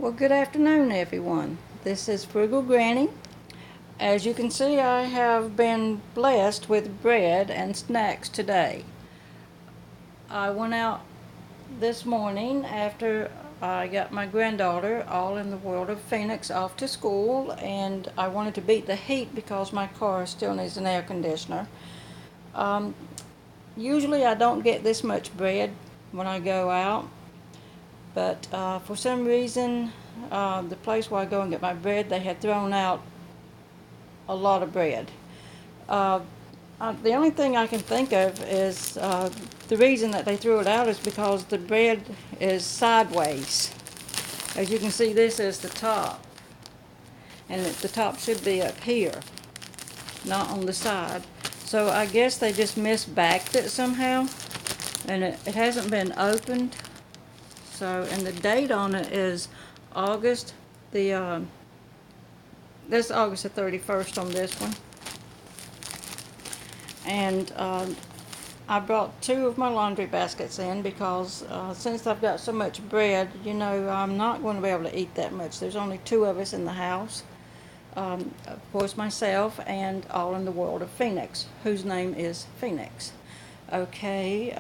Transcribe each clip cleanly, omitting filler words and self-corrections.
Well, good afternoon, everyone. This is Frugal Granny. As you can see, I have been blessed with bread and snacks today. I went out this morning after I got my granddaughter, all in the world of Phoenix, off to school, and I wanted to beat the heat because my car still needs an air conditioner. Um, Usually, I don't get this much bread when I go out. But for some reason, the place where I go and get my bread, they had thrown out a lot of bread. Uh, the only thing I can think of is the reason that they threw it out is because the bread is sideways. As you can see, this is the top, and the top should be up here, not on the side. So I guess they just misbacked it somehow, and it hasn't been opened. So, and the date on it is August the this August the 31st on this one. And I brought two of my laundry baskets in because since I've got so much bread, I'm not going to be able to eat that much. There's only two of us in the house. Of course, myself and all in the world of Phoenix, whose name is Phoenix. Okay.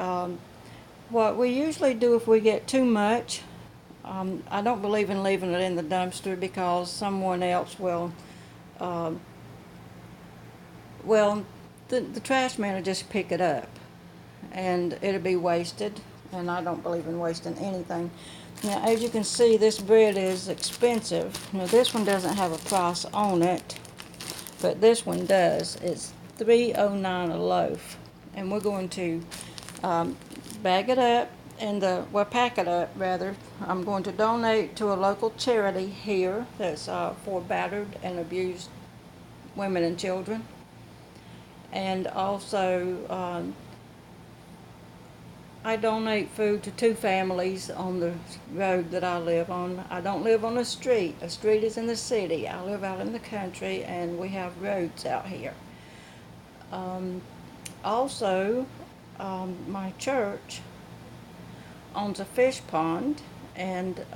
What we usually do if we get too much, I don't believe in leaving it in the dumpster because someone else will, uh, well, the trash man will just pick it up and it'll be wasted, and I don't believe in wasting anything. Now, as you can see, this bread is expensive. Now, this one doesn't have a price on it, but this one does. It's $3.09 a loaf, and we're going to bag it up pack it up rather. I'm going to donate to a local charity here that's for battered and abused women and children. And also, I donate food to two families on the road that I live on. I don't live on a street. A street is in the city. I live out in the country, and we have roads out here. Also, my church owns a fish pond, and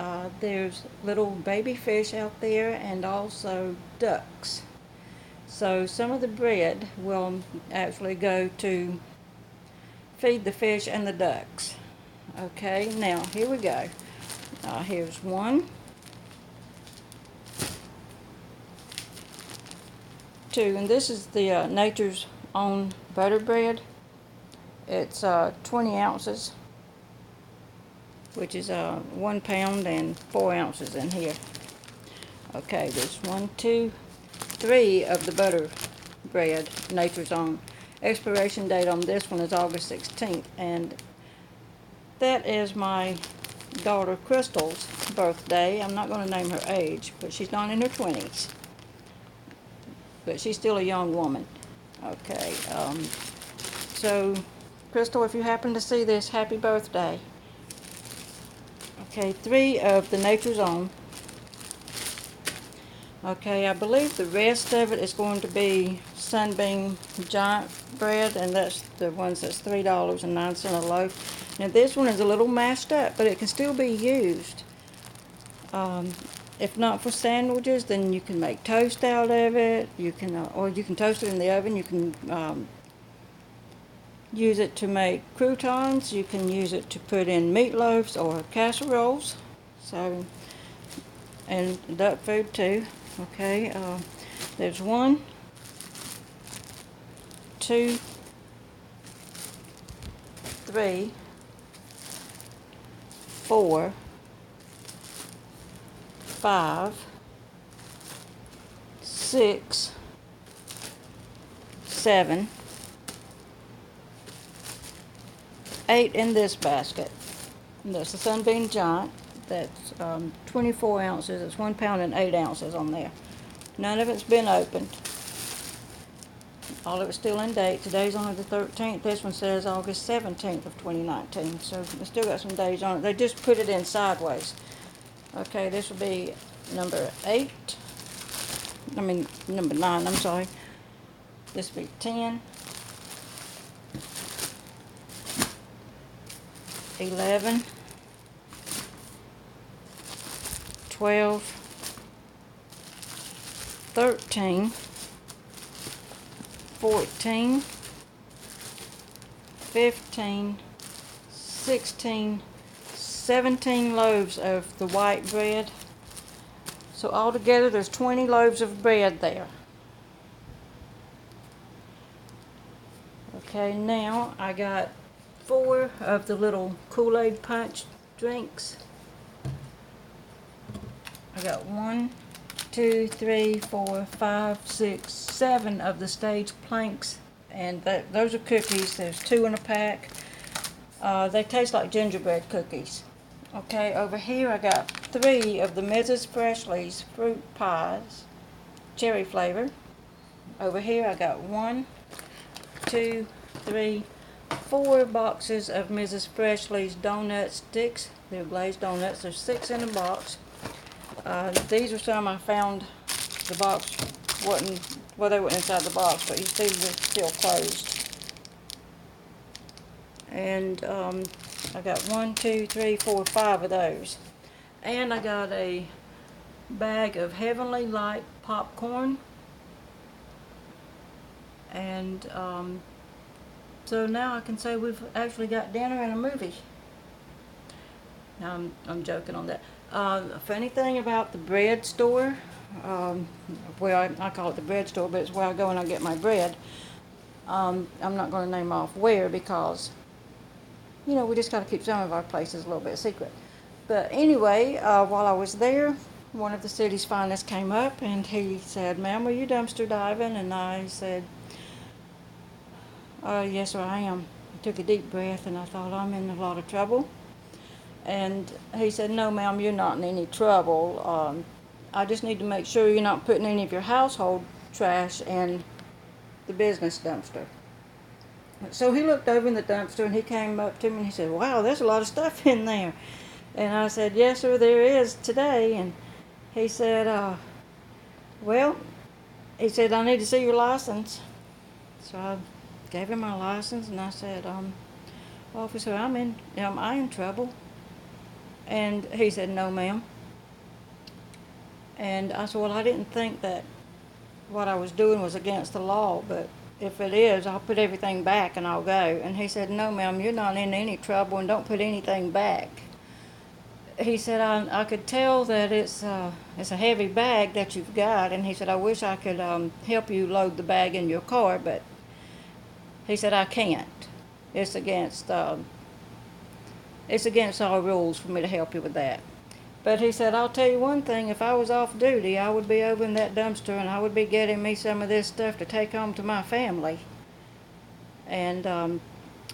there's little baby fish out there and also ducks. So some of the bread will actually go to feed the fish and the ducks. Okay, now here we go. Here's one, two, and this is the Nature's Own butter bread. It's 20 ounces, which is 1 pound and 4 ounces in here. Okay, there's 1, 2, 3 of the butter bread, Nature's Own. Expiration date on this one is August 16th, and that is my daughter Crystal's birthday. I'm not going to name her age, but she's not in her 20s. But she's still a young woman. Okay, so Crystal, if you happen to see this, happy birthday. Okay, 3 of the Nature's Own. Okay, I believe the rest of it is going to be Sunbeam Giant bread, and that's the ones that's $3.09 a loaf. Now this one is a little mashed up, but it can still be used. If not for sandwiches, then you can make toast out of it. You can, or you can toast it in the oven. You can use it to make croutons. You can use it to put in meatloaves or casseroles. So, and duck food too. Okay, there's 1, 2, 3, 4, 5, 6, 7, 8 in this basket. And that's the Sunbeam Giant. That's 24 ounces. It's 1 pound and 8 ounces on there. None of it's been opened. All of it's still in date. Today's only the 13th. This one says August 17th of 2019. So we still got some days on it. They just put it in sideways. Okay, this will be number 9, I'm sorry. This will be 10, 11, 12, 13, 14, 15, 16, 17 loaves of the white bread. So altogether there's 20 loaves of bread there. Okay, now I got 4 of the little Kool-Aid punch drinks. I got 1, 2, 3, 4, 5, 6, 7 of the stage planks, and those are cookies. There's 2 in a pack. They taste like gingerbread cookies. Okay, over here I got 3 of the Mrs. Freshley's fruit pies, cherry flavor. Over here I got 1, 2, 3, 4 boxes of Mrs. Freshley's donut sticks. They're glazed donuts. There's 6 in a box. These are some I found. The box wasn't, well, they were inside the box, but you see they're still closed. And I got 1, 2, 3, 4, 5 of those. And I got a bag of Heavenly Light popcorn. And so now I can say we've actually got dinner and a movie. Now I'm joking on that. Funny thing about the bread store, well, I call it the bread store, but it's where I go and I get my bread. I'm not going to name off where, because, you know, we just got to keep some of our places a little bit secret. But anyway, while I was there, one of the city's finest came up and he said, "Ma'am, are you dumpster diving?" And I said, "Yes, sir, I am." I took a deep breath and I thought, I'm in a lot of trouble. And he said, "No, ma'am, you're not in any trouble. I just need to make sure you're not putting any of your household trash in the business dumpster." So he looked over in the dumpster and he came up to me and he said, "Wow, there's a lot of stuff in there." And I said, "Yes, sir, there is today." And he said, "Well," he said, "I need to see your license." So I gave him my license and I said, "Officer, am I in trouble?" And he said, "No, ma'am." And I said, "Well, I didn't think that what I was doing was against the law, but if it is, I'll put everything back and I'll go." And he said, "No, ma'am, you're not in any trouble and don't put anything back." He said, I could tell that it's a heavy bag that you've got." And he said, "I wish I could help you load the bag in your car, but," he said, "I can't. It's against all rules for me to help you with that." But he said, "I'll tell you one thing, if I was off duty, I would be over in that dumpster and I would be getting me some of this stuff to take home to my family." And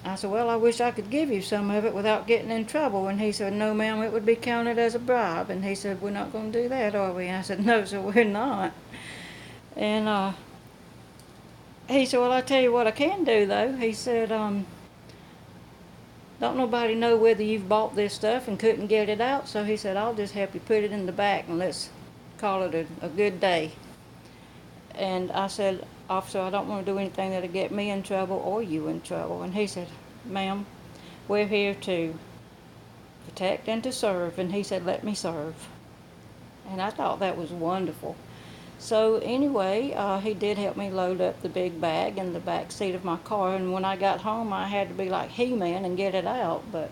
I said, "Well, I wish I could give you some of it without getting in trouble." And he said, "No, ma'am, it would be counted as a bribe." And he said, "We're not going to do that, are we?" I said, "No, sir, we're not." And he said, "Well, I tell you what I can do, though." He said, "Don't nobody know whether you've bought this stuff and couldn't get it out." So he said, "I'll just help you put it in the back and let's call it a good day." And I said, "Officer, I don't want to do anything that'll get me in trouble or you in trouble." And he said, "Ma'am, we're here to protect and to serve." And he said, "Let me serve." And I thought that was wonderful. So anyway, he did help me load up the big bag in the back seat of my car. And when I got home, I had to be like He-Man and get it out. But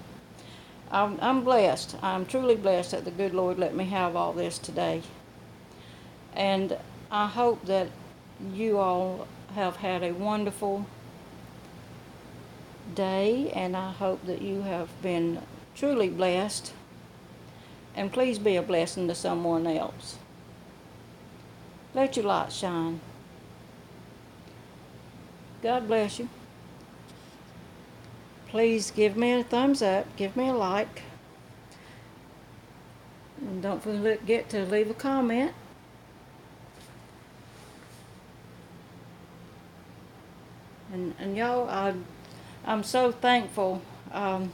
I'm blessed. I'm truly blessed that the good Lord let me have all this today. And I hope that you all have had a wonderful day, and I hope that you have been truly blessed. And please be a blessing to someone else. Let your light shine. God bless you. Please give me a thumbs up, give me a like, and don't forget to leave a comment. And y'all, I'm so thankful. I'm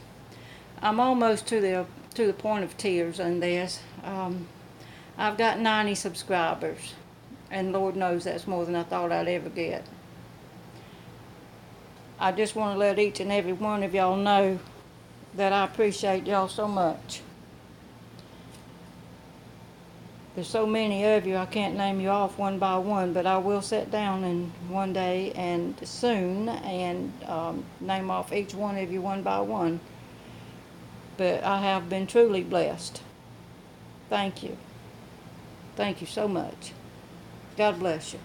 almost to the point of tears in this. I've got 90 subscribers, and Lord knows that's more than I thought I'd ever get. I just want to let each and every one of y'all know that I appreciate y'all so much. There's so many of you, I can't name you off one by one, but I will sit down in one day and soon and name off each one of you one by one. But I have been truly blessed. Thank you. Thank you so much. God bless you.